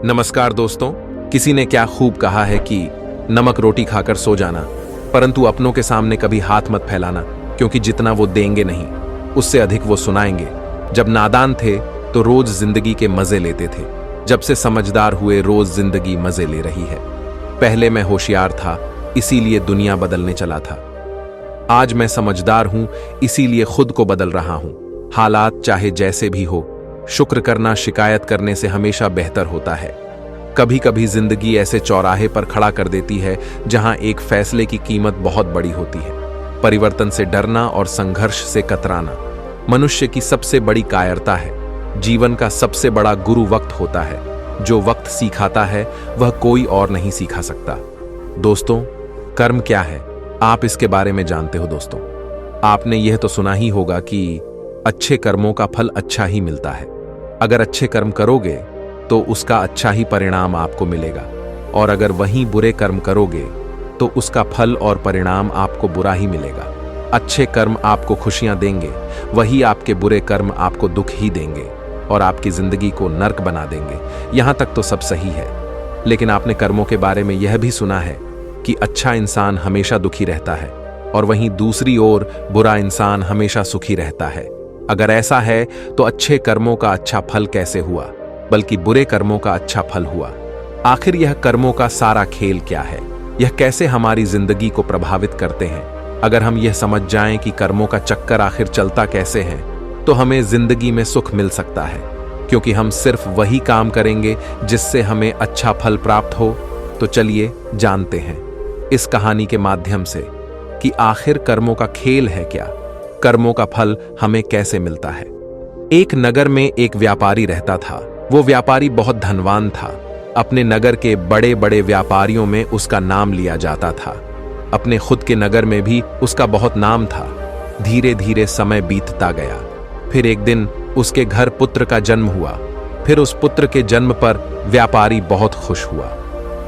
नमस्कार दोस्तों। किसी ने क्या खूब कहा है कि नमक रोटी खाकर सो जाना, परंतु अपनों के सामने कभी हाथ मत फैलाना, क्योंकि जितना वो देंगे नहीं उससे अधिक वो सुनाएंगे। जब नादान थे तो रोज जिंदगी के मजे लेते थे, जब से समझदार हुए रोज जिंदगी मजे ले रही है। पहले मैं होशियार था इसीलिए दुनिया बदलने चला था, आज मैं समझदार हूं इसीलिए खुद को बदल रहा हूं। हालात चाहे जैसे भी हो, शुक्र करना शिकायत करने से हमेशा बेहतर होता है। कभी कभी जिंदगी ऐसे चौराहे पर खड़ा कर देती है जहां एक फैसले की कीमत बहुत बड़ी होती है। परिवर्तन से डरना और संघर्ष से कतराना मनुष्य की सबसे बड़ी कायरता है। जीवन का सबसे बड़ा गुरु वक्त होता है। जो वक्त सिखाता है वह कोई और नहीं सिखा सकता। दोस्तों, कर्म क्या है, आप इसके बारे में जानते हो? दोस्तों, आपने यह तो सुना ही होगा कि अच्छे कर्मों का फल अच्छा ही मिलता है। अगर अच्छे कर्म करोगे तो उसका अच्छा ही परिणाम आपको मिलेगा, और अगर वहीं बुरे कर्म करोगे तो उसका फल और परिणाम आपको बुरा ही मिलेगा। अच्छे कर्म आपको खुशियां देंगे, वही आपके बुरे कर्म आपको दुख ही देंगे और आपकी जिंदगी को नर्क बना देंगे। यहां तक तो सब सही है, लेकिन आपने कर्मों के बारे में यह भी सुना है कि अच्छा इंसान हमेशा दुखी रहता है और वहीं दूसरी ओर बुरा इंसान हमेशा सुखी रहता है। अगर ऐसा है तो अच्छे कर्मों का अच्छा फल कैसे हुआ, बल्कि बुरे कर्मों का अच्छा फल हुआ? आखिर यह कर्मों का सारा खेल क्या है? यह कैसे हमारी जिंदगी को प्रभावित करते हैं? अगर हम यह समझ जाएं कि कर्मों का चक्कर आखिर चलता कैसे है, तो हमें जिंदगी में सुख मिल सकता है, क्योंकि हम सिर्फ वही काम करेंगे जिससे हमें अच्छा फल प्राप्त हो। तो चलिए जानते हैं इस कहानी के माध्यम से कि आखिर कर्मों का खेल है क्या, कर्मों का फल हमें कैसे मिलता है। एक नगर में एक व्यापारी रहता था। वो व्यापारी बहुत धनवान था। अपने नगर के बड़े बड़े व्यापारियों में उसका नाम लिया जाता था। अपने खुद के नगर में भी उसका बहुत नाम था। धीरे धीरे समय बीतता गया। फिर एक दिन उसके घर पुत्र का जन्म हुआ। फिर उस पुत्र के जन्म पर व्यापारी बहुत खुश हुआ।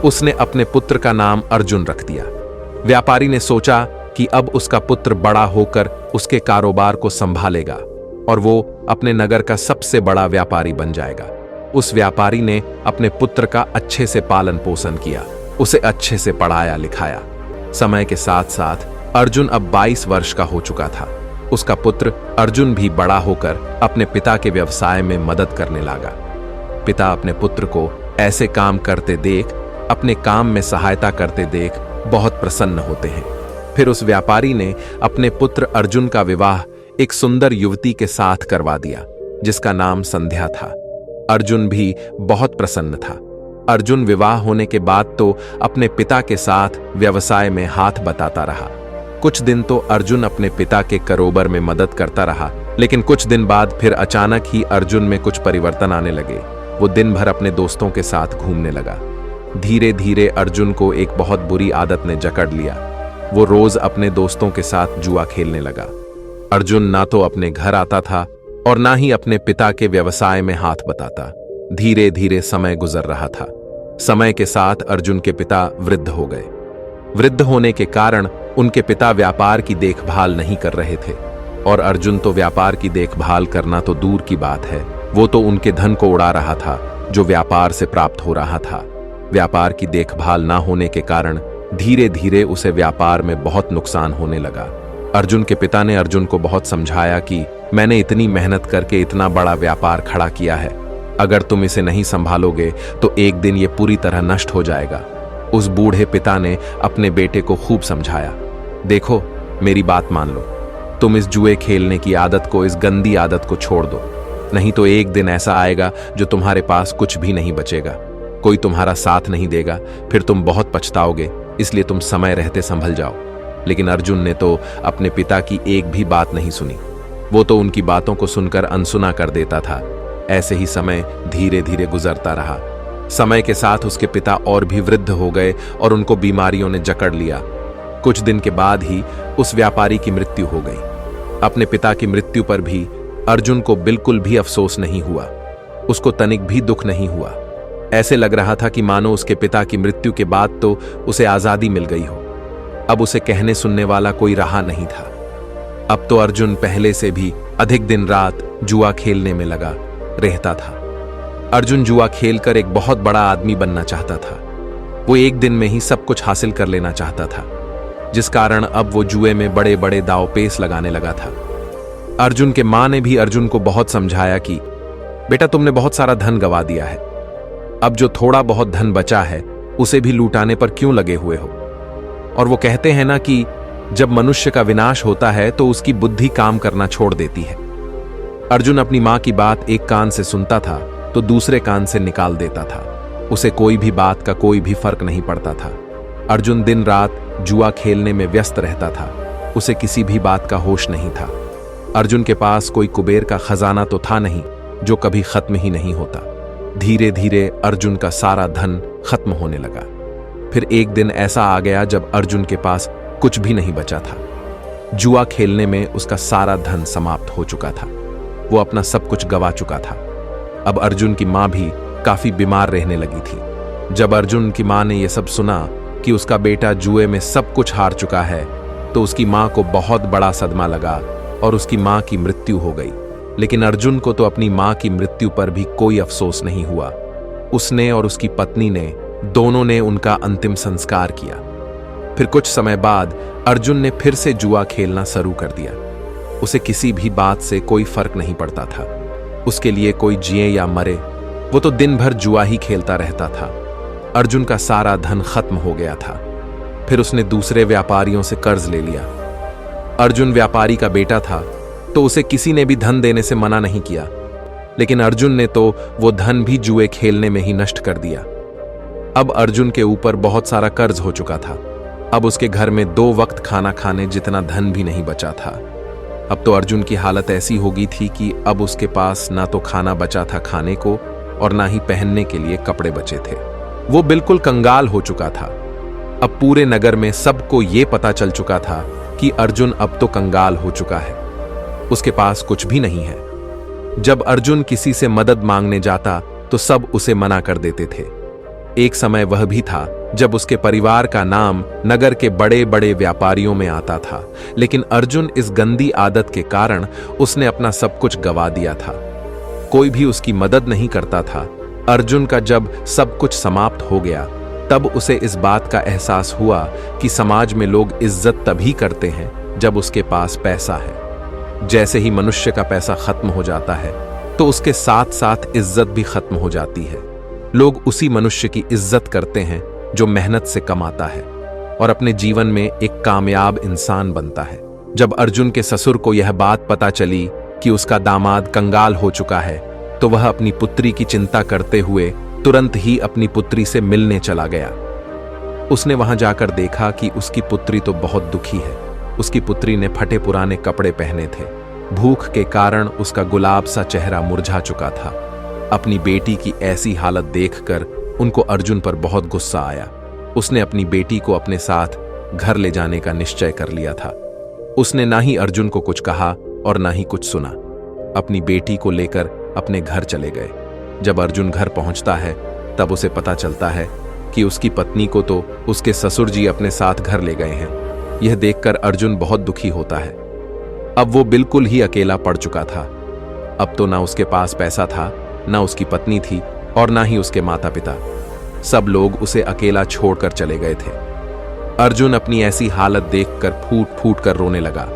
उसने अपने पुत्र का नाम अर्जुन रख दिया। व्यापारी ने सोचा कि अब उसका पुत्र बड़ा होकर उसके कारोबार को संभालेगा और वो अपने नगर का सबसे बड़ा व्यापारी बन जाएगा। उस व्यापारी ने अपने पुत्र का अच्छे से पालन पोषण किया, उसे अच्छे से पढ़ाया लिखाया। समय के साथ साथ अर्जुन अब 22 वर्ष का हो चुका था। उसका पुत्र अर्जुन भी बड़ा होकर अपने पिता के व्यवसाय में मदद करने लगा। पिता अपने पुत्र को ऐसे काम करते देख, अपने काम में सहायता करते देख बहुत प्रसन्न होते हैं। फिर उस व्यापारी ने अपने पुत्र अर्जुन का विवाह एक सुंदर युवती के साथ करवा दिया, जिसका नाम संध्या था। अर्जुन भी बहुत प्रसन्न था। अर्जुन विवाह होने के बाद तो अपने पिता के साथ व्यवसाय में हाथ बटाता रहा। कुछ दिन तो अर्जुन अपने पिता के कारोबार में मदद करता रहा, लेकिन कुछ दिन बाद फिर अचानक ही अर्जुन में कुछ परिवर्तन आने लगे। वो दिन भर अपने दोस्तों के साथ घूमने लगा। धीरे धीरे अर्जुन को एक बहुत बुरी आदत ने जकड़ लिया। वो रोज अपने दोस्तों के साथ जुआ खेलने लगा। अर्जुन ना तो अपने घर आता था और ना ही अपने पिता के व्यवसाय में हाथ बटाता। धीरे धीरे समय गुजर रहा था। समय के साथ अर्जुन के पिता वृद्ध हो गए। वृद्ध होने के कारण उनके पिता व्यापार की देखभाल नहीं कर रहे थे, और अर्जुन तो व्यापार की देखभाल करना तो दूर की बात है, वो तो उनके धन को उड़ा रहा था जो व्यापार से प्राप्त हो रहा था। व्यापार की देखभाल ना होने के कारण धीरे धीरे उसे व्यापार में बहुत नुकसान होने लगा। अर्जुन के पिता ने अर्जुन को बहुत समझाया कि मैंने इतनी मेहनत करके इतना बड़ा व्यापार खड़ा किया है, अगर तुम इसे नहीं संभालोगे तो एक दिन ये पूरी तरह नष्ट हो जाएगा। उस बूढ़े पिता ने अपने बेटे को खूब समझाया, देखो मेरी बात मान लो, तुम इस जुए खेलने की आदत को, इस गंदी आदत को छोड़ दो, नहीं तो एक दिन ऐसा आएगा जो तुम्हारे पास कुछ भी नहीं बचेगा, कोई तुम्हारा साथ नहीं देगा, फिर तुम बहुत पछताओगे, इसलिए तुम समय रहते संभल जाओ। लेकिन अर्जुन ने तो अपने पिता की एक भी बात नहीं सुनी। वो तो उनकी बातों को सुनकर अनसुना कर देता था। ऐसे ही समय धीरे धीरे गुजरता रहा। समय के साथ उसके पिता और भी वृद्ध हो गए और उनको बीमारियों ने जकड़ लिया। कुछ दिन के बाद ही उस व्यापारी की मृत्यु हो गई। अपने पिता की मृत्यु पर भी अर्जुन को बिल्कुल भी अफसोस नहीं हुआ। उसको तनिक भी दुख नहीं हुआ। ऐसे लग रहा था कि मानो उसके पिता की मृत्यु के बाद तो उसे आजादी मिल गई हो। अब उसे कहने सुनने वाला कोई रहा नहीं था। अब तो अर्जुन पहले से भी अधिक दिन रात जुआ खेलने में लगा रहता था। अर्जुन जुआ खेलकर एक बहुत बड़ा आदमी बनना चाहता था। वो एक दिन में ही सब कुछ हासिल कर लेना चाहता था, जिस कारण अब वो जुए में बड़े बड़े दांव पेच लगाने लगा था। अर्जुन के मां ने भी अर्जुन को बहुत समझाया कि बेटा, तुमने बहुत सारा धन गवा दिया है, अब जो थोड़ा बहुत धन बचा है उसे भी लूटाने पर क्यों लगे हुए हो। और वो कहते हैं ना कि जब मनुष्य का विनाश होता है तो उसकी बुद्धि काम करना छोड़ देती है। अर्जुन अपनी मां की बात एक कान से सुनता था तो दूसरे कान से निकाल देता था। उसे कोई भी बात का कोई भी फर्क नहीं पड़ता था। अर्जुन दिन रात जुआ खेलने में व्यस्त रहता था। उसे किसी भी बात का होश नहीं था। अर्जुन के पास कोई कुबेर का खजाना तो था नहीं जो कभी खत्म ही नहीं होता। धीरे धीरे अर्जुन का सारा धन खत्म होने लगा। फिर एक दिन ऐसा आ गया जब अर्जुन के पास कुछ भी नहीं बचा था। जुआ खेलने में उसका सारा धन समाप्त हो चुका था। वो अपना सब कुछ गवा चुका था। अब अर्जुन की मां भी काफी बीमार रहने लगी थी। जब अर्जुन की मां ने यह सब सुना कि उसका बेटा जुए में सब कुछ हार चुका है तो उसकी मां को बहुत बड़ा सदमा लगा और उसकी मां की मृत्यु हो गई। लेकिन अर्जुन को तो अपनी मां की मृत्यु पर भी कोई अफसोस नहीं हुआ। उसने और उसकी पत्नी ने दोनों ने उनका अंतिम संस्कार किया। फिर कुछ समय बाद अर्जुन ने फिर से जुआ खेलना शुरू कर दिया। उसे किसी भी बात से कोई फर्क नहीं पड़ता था। उसके लिए कोई जिए या मरे, वो तो दिन भर जुआ ही खेलता रहता था। अर्जुन का सारा धन खत्म हो गया था। फिर उसने दूसरे व्यापारियों से कर्ज ले लिया। अर्जुन व्यापारी का बेटा था तो उसे किसी ने भी धन देने से मना नहीं किया, लेकिन अर्जुन ने तो वो धन भी जुए खेलने में ही नष्ट कर दिया। अब अर्जुन के ऊपर बहुत सारा कर्ज हो चुका था। अब उसके घर में 2 वक्त खाना खाने जितना धन भी नहीं बचा था। अब तो अर्जुन की हालत ऐसी हो गई थी कि अब उसके पास ना तो खाना बचा था खाने को और ना ही पहनने के लिए कपड़े बचे थे। वो बिल्कुल कंगाल हो चुका था। अब पूरे नगर में सबको ये पता चल चुका था कि अर्जुन अब तो कंगाल हो चुका है। उसके पास कुछ भी नहीं है। जब अर्जुन किसी से मदद मांगने जाता तो सब उसे मना कर देते थे। एक समय वह भी था जब उसके परिवार का नाम नगर के बड़े बड़े व्यापारियों में आता था, लेकिन अर्जुन इस गंदी आदत के कारण उसने अपना सब कुछ गवा दिया था। कोई भी उसकी मदद नहीं करता था। अर्जुन का जब सब कुछ समाप्त हो गया तब उसे इस बात का एहसास हुआ कि समाज में लोग इज्जत तभी करते हैं जब उसके पास पैसा है। जैसे ही मनुष्य का पैसा खत्म हो जाता है तो उसके साथ साथ इज्जत भी खत्म हो जाती है। लोग उसी मनुष्य की इज्जत करते हैं जो मेहनत से कमाता है और अपने जीवन में एक कामयाब इंसान बनता है। जब अर्जुन के ससुर को यह बात पता चली कि उसका दामाद कंगाल हो चुका है तो वह अपनी पुत्री की चिंता करते हुए तुरंत ही अपनी पुत्री से मिलने चला गया। उसने वहां जाकर देखा कि उसकी पुत्री तो बहुत दुखी है। उसकी पुत्री ने फटे पुराने कपड़े पहने थे। भूख के कारण उसका गुलाब सा चेहरा मुरझा चुका था। अपनी बेटी की ऐसी हालत देखकर उनको अर्जुन पर बहुत गुस्सा आया। उसने अपनी बेटी को अपने साथ घर ले जाने का निश्चय कर लिया था। उसने ना ही अर्जुन को कुछ कहा और ना ही कुछ सुना। अपनी बेटी को लेकर अपने घर चले गए। जब अर्जुन घर पहुंचता है तब उसे पता चलता है कि उसकी पत्नी को तो उसके ससुर जी अपने साथ घर ले गए हैं। यह देखकर अर्जुन बहुत दुखी होता है। अब वो बिल्कुल ही अकेला पड़ चुका था। अब तो ना उसके पास पैसा था, ना उसकी पत्नी थी और ना ही उसके माता पिता। सब लोग उसे अकेला छोड़कर चले गए थे। अर्जुन अपनी ऐसी हालत देखकर फूट फूट कर रोने लगा।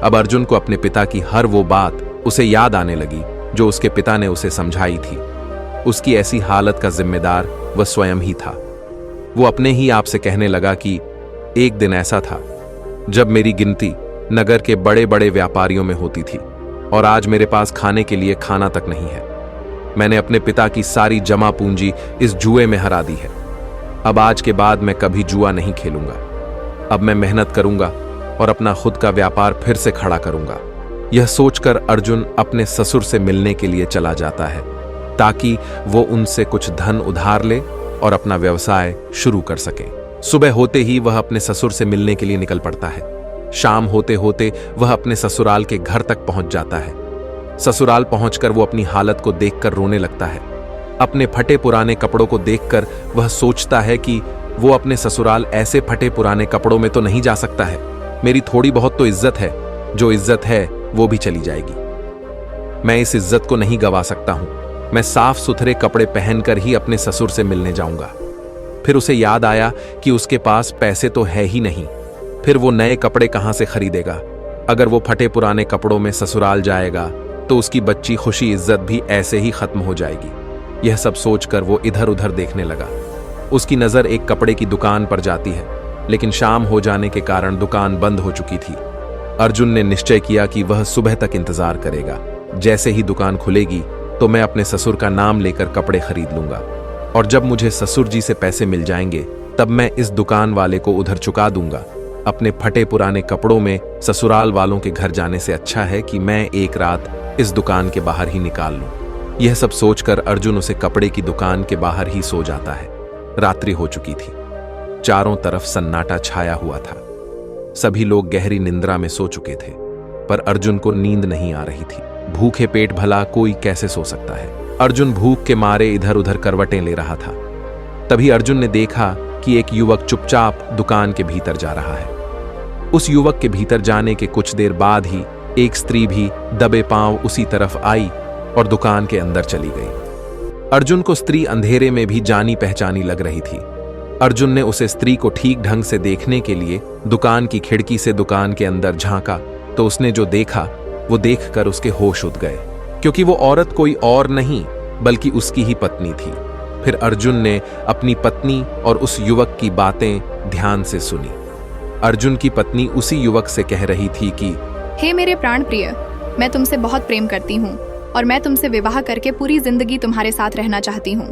अब अर्जुन को अपने पिता की हर वो बात उसे याद आने लगी जो उसके पिता ने उसे समझाई थी। उसकी ऐसी हालत का जिम्मेदार वह स्वयं ही था। वो अपने ही आप से कहने लगा कि एक दिन ऐसा था जब मेरी गिनती नगर के बड़े बड़े व्यापारियों में होती थी और आज मेरे पास खाने के लिए खाना तक नहीं है। मैंने अपने पिता की सारी जमा पूंजी इस जुए में हरा दी है। अब आज के बाद मैं कभी जुआ नहीं खेलूंगा। अब मैं मेहनत करूंगा और अपना खुद का व्यापार फिर से खड़ा करूंगा। यह सोचकर अर्जुन अपने ससुर से मिलने के लिए चला जाता है ताकि वो उनसे कुछ धन उधार ले और अपना व्यवसाय शुरू कर सके। सुबह होते ही वह अपने ससुर से मिलने के लिए निकल पड़ता है। शाम होते होते वह अपने ससुराल के घर तक पहुंच जाता है। ससुराल पहुंचकर वो अपनी हालत को देखकर रोने लगता है। अपने फटे पुराने कपड़ों को देखकर वह सोचता है कि वो अपने ससुराल ऐसे फटे पुराने कपड़ों में तो नहीं जा सकता है। मेरी थोड़ी बहुत तो इज्जत है, जो इज्जत है वो भी चली जाएगी। मैं इस इज्जत को नहीं गवा सकता हूं। मैं साफ सुथरे कपड़े पहनकर ही अपने ससुर से मिलने जाऊंगा। फिर उसे याद आया कि उसके पास पैसे तो है ही नहीं, फिर वो नए कपड़े कहां से खरीदेगा। अगर वो फटे पुराने कपड़ों में ससुराल जाएगा तो उसकी बच्ची खुशी इज्जत भी ऐसे ही खत्म हो जाएगी। यह सब सोचकर वो इधर उधर देखने लगा। उसकी नजर एक कपड़े की दुकान पर जाती है, लेकिन शाम हो जाने के कारण दुकान बंद हो चुकी थी। अर्जुन ने निश्चय किया कि वह सुबह तक इंतजार करेगा। जैसे ही दुकान खुलेगी तो मैं अपने ससुर का नाम लेकर कपड़े खरीद लूंगा, और जब मुझे ससुर जी से पैसे मिल जाएंगे तब मैं इस दुकान वाले को उधर चुका दूंगा। अपने फटे पुराने कपड़ों में ससुराल वालों के घर जाने से अच्छा है कि मैं एक रात इस दुकान के बाहर ही निकाल लूं। यह सब सोचकर अर्जुन उसे कपड़े की दुकान के बाहर ही सो जाता है। रात्रि हो चुकी थी। चारों तरफ सन्नाटा छाया हुआ था। सभी लोग गहरी निंद्रा में सो चुके थे, पर अर्जुन को नींद नहीं आ रही थी। भूखे पेट भला कोई कैसे सो सकता है। अर्जुन भूख के मारे इधर उधर करवटें ले रहा था। तभी अर्जुन ने देखा कि एक युवक चुपचाप दुकान के भीतर जा रहा है। उस युवक के भीतर जाने के कुछ देर बाद ही एक स्त्री भी दबे पांव उसी तरफ आई और दुकान के अंदर चली गई। अर्जुन को स्त्री अंधेरे में भी जानी पहचानी लग रही थी। अर्जुन ने उसे स्त्री को ठीक ढंग से देखने के लिए दुकान की खिड़की से दुकान के अंदर झांका तो उसने जो देखा वो देखकर उसके होश उड़ गए, क्योंकि वो औरत कोई और नहीं बल्कि उसकी ही पत्नी थी। फिर अर्जुन ने अपनी पत्नी और उस युवक की बातें ध्यान से सुनी। अर्जुन की पत्नी उसी युवक से कह रही थी कि हे मेरे प्राण प्रिय, मैं तुमसे बहुत प्रेम करती हूँ और मैं तुमसे विवाह करके पूरी जिंदगी तुम्हारे साथ रहना चाहती हूँ।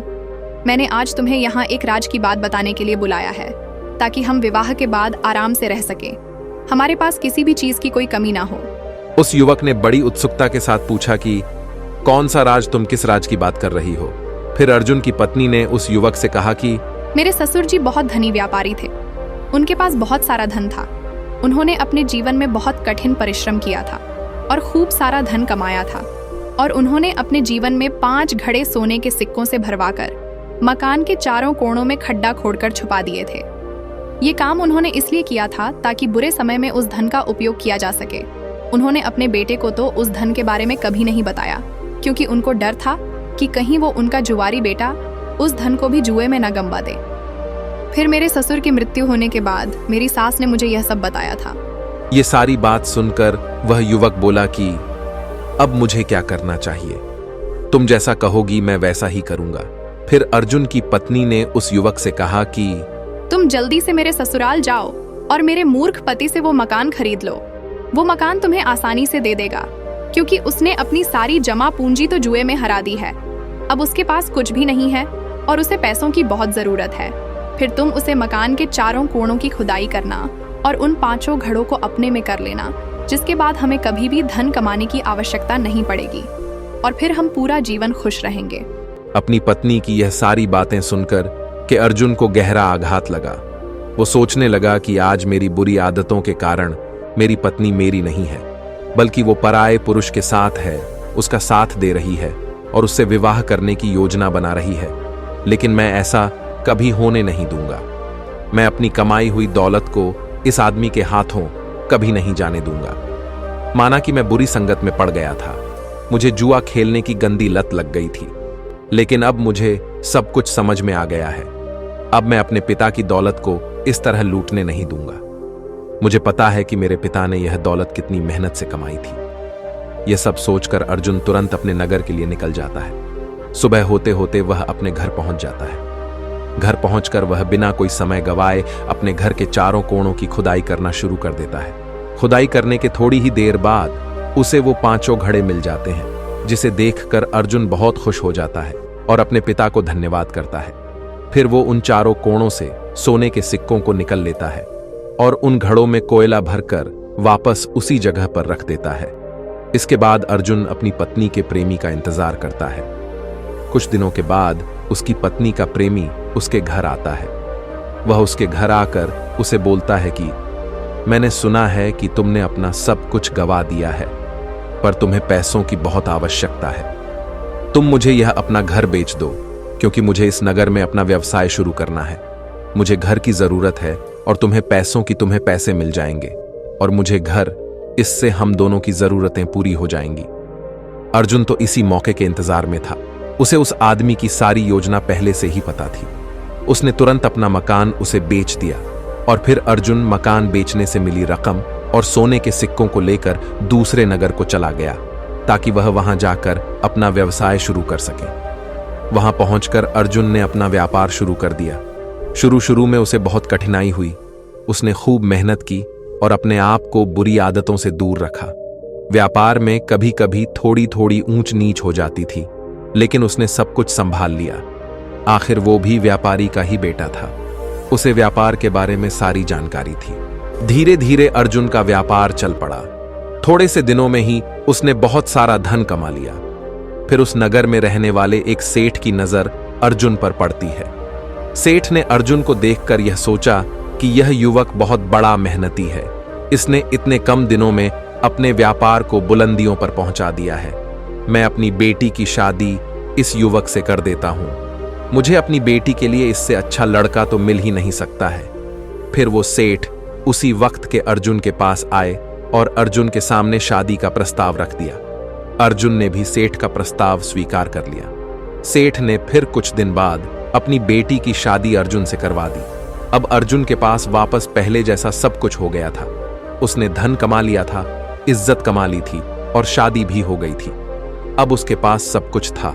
मैंने आज तुम्हें यहाँ एक राज की बात बताने के लिए बुलाया है, ताकि हम विवाह के बाद आराम से रह सकें। हमारे पास किसी भी चीज की कोई कमी ना हो। उस युवक ने बड़ी उत्सुकता के साथ पूछा कि कौन सा राज, तुम किस राज की बात कर रही हो। फिर अर्जुन की पत्नी ने उस युवक से कहा कि मेरे ससुर जी बहुत धनी व्यापारी थे। उनके पास बहुत सारा धन था। उन्होंने अपने जीवन में बहुत कठिन परिश्रम किया था और खूब सारा धन कमाया था, और उन्होंने अपने जीवन में 5 घड़े सोने के सिक्कों से भरवाकर मकान के चारों कोणों में खड्डा खोदकर छुपा दिए थे। ये काम उन्होंने इसलिए किया था ताकि बुरे समय में उस धन का उपयोग किया जा सके। उन्होंने अपने बेटे को तो उस धन के बारे में कभी नहीं बताया, क्योंकि उनको डर था कि कहीं वो उनका जुआरी बेटा उस धन को भी जुए में न गंवा दे। फिर मेरे ससुर की मृत्यु होने के बाद मेरी सास ने मुझे यह सब बताया था। ये सारी बात सुनकर वह युवक बोला कि अब मुझे क्या करना चाहिए, तुम जैसा कहोगी मैं वैसा ही करूंगा। फिर अर्जुन की पत्नी ने उस युवक से कहा कि तुम जल्दी से मेरे ससुराल जाओ और मेरे मूर्ख पति से वो मकान खरीद लो। वो मकान तुम्हें आसानी से दे देगा, क्योंकि उसने अपनी सारी जमा पूंजी तो जुए में हरा दी है। अब उसके पास कुछ भी नहीं है और उसे पैसों की बहुत जरूरत है। फिर तुम उसे मकान के चारों कोणों की खुदाई करना और उन 5 घड़ों को अपने में कर लेना, जिसके बाद हमें कभी भी धन कमाने की आवश्यकता नहीं पड़ेगी और फिर हम पूरा जीवन खुश रहेंगे। अपनी पत्नी की यह सारी बातें सुनकर कि अर्जुन को गहरा आघात लगा। वो सोचने लगा कि आज मेरी बुरी आदतों के कारण मेरी पत्नी मेरी नहीं है, बल्कि वो पराये पुरुष के साथ है, उसका साथ दे रही है और उससे विवाह करने की योजना बना रही है। लेकिन मैं ऐसा कभी होने नहीं दूंगा। मैं अपनी कमाई हुई दौलत को इस आदमी के हाथों कभी नहीं जाने दूंगा। माना कि मैं बुरी संगत में पड़ गया था, मुझे जुआ खेलने की गंदी लत लग गई थी, लेकिन अब मुझे सब कुछ समझ में आ गया है। अब मैं अपने पिता की दौलत को इस तरह लूटने नहीं दूंगा। मुझे पता है कि मेरे पिता ने यह दौलत कितनी मेहनत से कमाई थी। यह सब सोचकर अर्जुन तुरंत अपने नगर के लिए निकल जाता है। सुबह होते होते वह अपने घर पहुंच जाता है। घर पहुंचकर वह बिना कोई समय गवाए अपने घर के चारों कोणों की खुदाई करना शुरू कर देता है। खुदाई करने के थोड़ी ही देर बाद उसे वो 5 घड़े मिल जाते हैं, जिसे देखकर अर्जुन बहुत खुश हो जाता है और अपने पिता को धन्यवाद करता है। फिर वो उन चारों कोणों से सोने के सिक्कों को निकल लेता है और उन घड़ों में कोयला भरकर वापस उसी जगह पर रख देता है। इसके बाद अर्जुन अपनी पत्नी के प्रेमी का इंतजार करता है। कुछ दिनों के बाद उसकी पत्नी का प्रेमी उसके घर आता है। वह उसके घर आकर उसे बोलता है कि मैंने सुना है कि तुमने अपना सब कुछ गवा दिया है, पर तुम्हें पैसों की बहुत आवश्यकता है। तुम मुझे यह अपना घर बेच दो, क्योंकि मुझे इस नगर में अपना व्यवसाय शुरू करना है। मुझे घर की जरूरत है और तुम्हें पैसों की तुम्हें पैसे मिल जाएंगे और मुझे घर, इससे हम दोनों की जरूरतें पूरी हो जाएंगी। अर्जुन तो इसी मौके के इंतजार में था। उसे उस आदमी की सारी योजना पहले से ही पता थी। उसने तुरंत अपना मकान उसे बेच दिया और फिर अर्जुन मकान बेचने से मिली रकम और सोने के सिक्कों को लेकर दूसरे नगर को चला गया ताकि वह वहां जाकर अपना व्यवसाय शुरू कर सके। वहां पहुंचकर अर्जुन ने अपना व्यापार शुरू कर दिया। शुरू में उसे बहुत कठिनाई हुई। उसने खूब मेहनत की और अपने आप को बुरी आदतों से दूर रखा। व्यापार में कभी कभी थोड़ी थोड़ी ऊंच नीच हो जाती थी, लेकिन उसने सब कुछ संभाल लिया। आखिर वो भी व्यापारी का ही बेटा था। उसे व्यापार के बारे में सारी जानकारी थी। धीरे धीरे अर्जुन का व्यापार चल पड़ा। थोड़े से दिनों में ही उसने बहुत सारा धन कमा लिया। फिर उस नगर में रहने वाले एक सेठ की नजर अर्जुन पर पड़ती है। सेठ ने अर्जुन को देखकर यह सोचा कि यह युवक बहुत बड़ा मेहनती है। इसने इतने कम दिनों में अपने व्यापार को बुलंदियों पर पहुंचा दिया है। मैं अपनी बेटी की शादी इस युवक से कर देता हूं। मुझे अपनी बेटी के लिए इससे अच्छा लड़का तो मिल ही नहीं सकता है। फिर वो सेठ उसी वक्त के अर्जुन के पास आए और अर्जुन के सामने शादी का प्रस्ताव रख दिया। अर्जुन ने भी सेठ का प्रस्ताव स्वीकार कर लिया। सेठ ने फिर कुछ दिन बाद अपनी बेटी की शादी अर्जुन से करवा दी। अब अर्जुन के पास वापस पहले जैसा सब कुछ हो गया था। उसने धन कमा लिया था, इज्जत कमा ली थी और शादी भी हो गई थी। अब उसके पास सब कुछ था।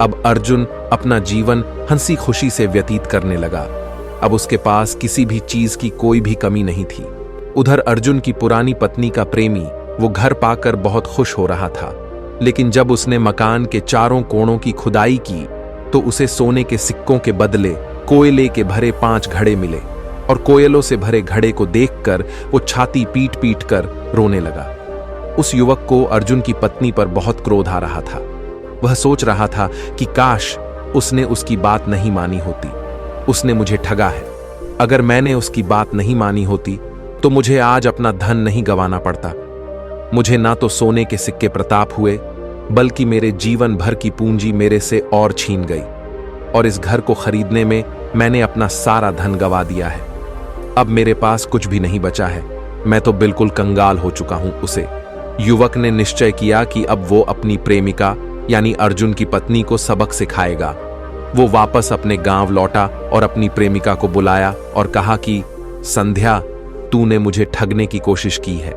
अब अर्जुन अपना जीवन हंसी खुशी से व्यतीत करने लगा। अब उसके पास किसी भी चीज की कोई भी कमी नहीं थी। उधर अर्जुन की पुरानी पत्नी का प्रेमी वो घर पाकर बहुत खुश हो रहा था, लेकिन जब उसने मकान के चारों कोणों की खुदाई की तो उसे सोने के सिक्कों के बदले कोयले के भरे 5 घड़े मिले और कोयलों से भरे घड़े को देखकर वो छाती पीट पीट कर रोने लगा। उस युवक को अर्जुन की पत्नी पर बहुत क्रोध आ रहा था। वह सोच रहा था कि काश उसने उसकी बात नहीं मानी होती। उसने मुझे ठगा है। अगर मैंने उसकी बात नहीं मानी होती तो मुझे आज अपना धन नहीं गंवाना पड़ता। मुझे ना तो सोने के सिक्के प्रताप हुए, बल्कि मेरे जीवन भर की पूंजी मेरे से और छीन गई और इस घर को खरीदने में मैंने अपना सारा धन गंवा दिया है। अब मेरे पास कुछ भी नहीं बचा है। मैं तो बिल्कुल कंगाल हो चुका हूं। उसे युवक ने निश्चय किया कि अब वो अपनी प्रेमिका यानी अर्जुन की पत्नी को सबक सिखाएगा। वो वापस अपने गांव लौटा और अपनी प्रेमिका को बुलाया और कहा कि संध्या, तूने मुझे ठगने की कोशिश की है।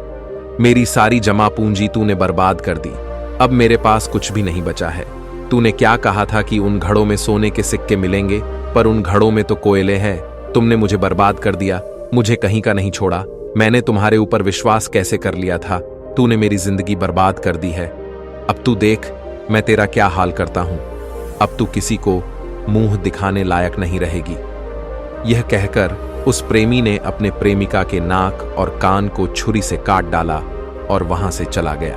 मेरी सारी जमा पूंजी तूने बर्बाद कर दी। अब मेरे पास कुछ भी नहीं बचा है। तूने क्या कहा था कि उन घड़ों में सोने के सिक्के मिलेंगे, पर उन घड़ों में तो कोयले हैं। तुमने मुझे बर्बाद कर दिया, मुझे कहीं का नहीं छोड़ा। मैंने तुम्हारे ऊपर विश्वास कैसे कर लिया था। तूने मेरी जिंदगी बर्बाद कर दी है। अब तू देख मैं तेरा क्या हाल करता हूं। अब तू किसी को मुंह दिखाने लायक नहीं रहेगी। यह कहकर उस प्रेमी ने अपने प्रेमिका के नाक और कान को छुरी से काट डाला और वहां से चला गया।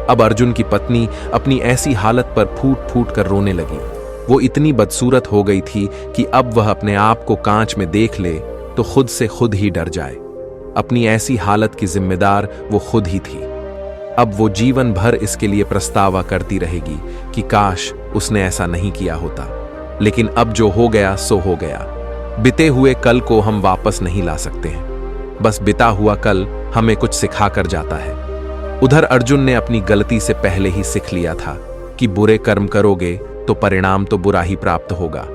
अब अर्जुन की पत्नी अपनी ऐसी हालत पर फूट फूट कर रोने लगी। वो इतनी बदसूरत हो गई थी कि अब वह अपने आप को कांच में देख ले तो खुद से खुद ही डर जाए। अपनी ऐसी हालत की जिम्मेदार वो खुद ही थी। अब वो जीवन भर इसके लिए प्रस्तावा करती रहेगी कि काश उसने ऐसा नहीं किया होता। लेकिन अब जो हो गया सो हो गया। बीते हुए कल को हम वापस नहीं ला सकते हैं। बस बीता हुआ कल हमें कुछ सिखा कर जाता है। उधर अर्जुन ने अपनी गलती से पहले ही सीख लिया था कि बुरे कर्म करोगे तो परिणाम तो बुरा ही प्राप्त होगा,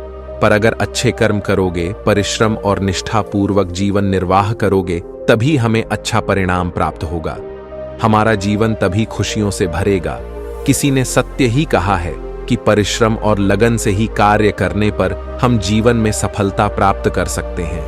पर अगर अच्छे कर्म करोगे, परिश्रम और निष्ठापूर्वक जीवन निर्वाह करोगे, तभी हमें अच्छा परिणाम प्राप्त होगा। हमारा जीवन तभी खुशियों से भरेगा। किसी ने सत्य ही कहा है कि परिश्रम और लगन से ही कार्य करने पर हम जीवन में सफलता प्राप्त कर सकते हैं।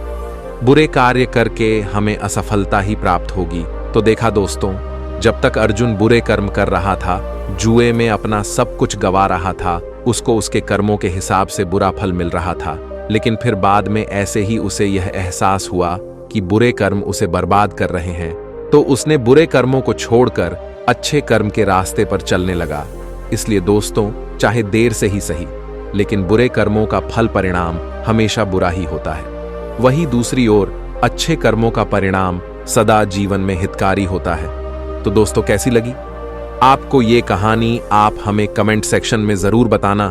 बुरे कार्य करके हमें असफलता ही प्राप्त होगी। तो देखा दोस्तों, जब तक अर्जुन बुरे कर्म कर रहा था, जुए में अपना सब कुछ गंवा रहा था, उसको उसके कर्मों के हिसाब से बुरा फल मिल रहा था। लेकिन फिर बाद में ऐसे ही उसे यह एहसास हुआ कि बुरे कर्म उसे बर्बाद कर रहे हैं, तो उसने बुरे कर्मों को छोड़कर अच्छे कर्म के रास्ते पर चलने लगा। इसलिए दोस्तों, चाहे देर से ही सही, लेकिन बुरे कर्मों का फल परिणाम हमेशा बुरा ही होता है। वहीं दूसरी ओर अच्छे कर्मों का परिणाम सदा जीवन में हितकारी होता है। तो दोस्तों, कैसी लगी आपको ये कहानी? आप हमें कमेंट सेक्शन में जरूर बताना।